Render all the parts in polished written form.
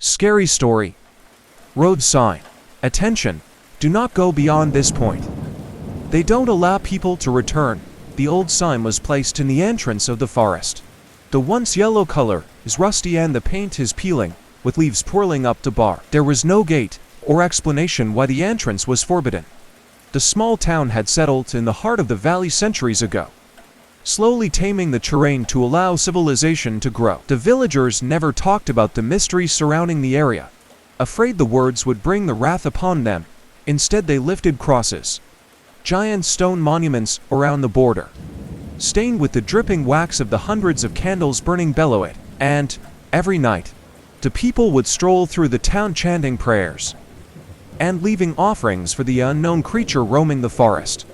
Scary story. Road sign. Attention, do not go beyond this point. They don't allow people to return. The old sign was placed in the entrance of the forest. The once yellow color is rusty and the paint is peeling, with leaves twirling up the bar. There was no gate or explanation why the entrance was forbidden. The small town had settled in the heart of the valley centuries ago, slowly taming the terrain to allow civilization to grow. The villagers never talked about the mysteries surrounding the area, afraid the words would bring the wrath upon them. Instead they lifted crosses, giant stone monuments around the border, stained with the dripping wax of the hundreds of candles burning below it. And, every night, the people would stroll through the town chanting prayers and leaving offerings for the unknown creature roaming the forest.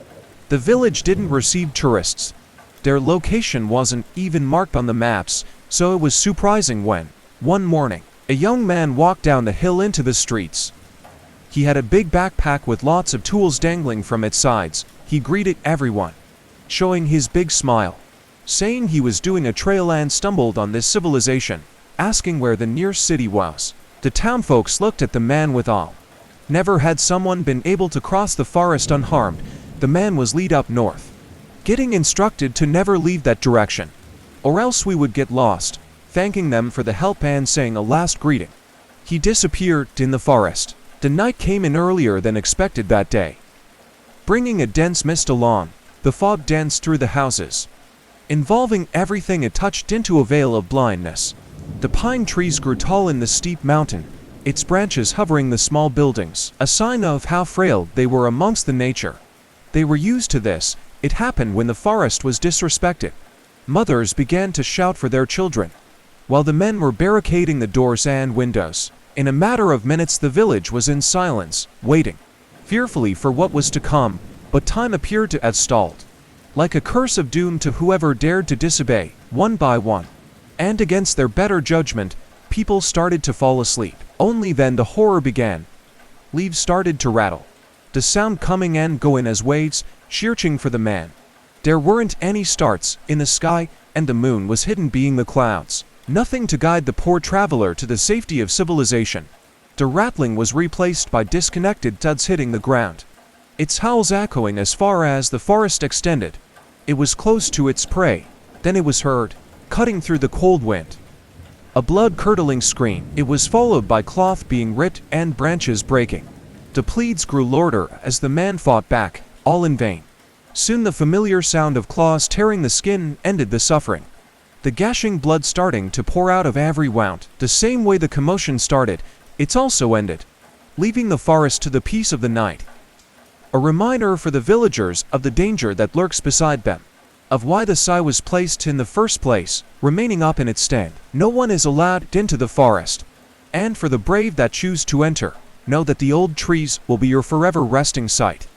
The village didn't receive tourists. Their location wasn't even marked on the maps, so it was surprising when, one morning, a young man walked down the hill into the streets. He had a big backpack with lots of tools dangling from its sides. He greeted everyone, showing his big smile, saying he was doing a trail and stumbled on this civilization, asking where the nearest city was. The town folks looked at the man with awe. Never had someone been able to cross the forest unharmed. The man was led up north, getting instructed to never leave that direction, or else we would get lost, thanking them for the help and saying a last greeting. He disappeared in the forest. The night came in earlier than expected that day, bringing a dense mist along. The fog danced through the houses, involving everything it touched into a veil of blindness. The pine trees grew tall in the steep mountain, its branches hovering the small buildings, a sign of how frail they were amongst the nature. They were used to this. It happened when the forest was disrespected. Mothers began to shout for their children, while the men were barricading the doors and windows. In a matter of minutes the village was in silence, waiting fearfully for what was to come, but time appeared to have stalled, like a curse of doom to whoever dared to disobey. One by one, and against their better judgment, people started to fall asleep. Only then the horror began. Leaves started to rattle, the sound coming and going as waves, searching for the man. There weren't any stars in the sky, and the moon was hidden beneath the clouds. Nothing to guide the poor traveler to the safety of civilization. The rattling was replaced by disconnected thuds hitting the ground, its howls echoing as far as the forest extended. It was close to its prey. Then it was heard, cutting through the cold wind, a blood-curdling scream. It was followed by cloth being ripped and branches breaking. The pleads grew louder as the man fought back, all in vain. Soon the familiar sound of claws tearing the skin ended the suffering, the gashing blood starting to pour out of every wound. The same way the commotion started, it's also ended, leaving the forest to the peace of the night. A reminder for the villagers of the danger that lurks beside them, of why the sign was placed in the first place, remaining up in its stand. No one is allowed into the forest. And for the brave that choose to enter, know that the old trees will be your forever resting site.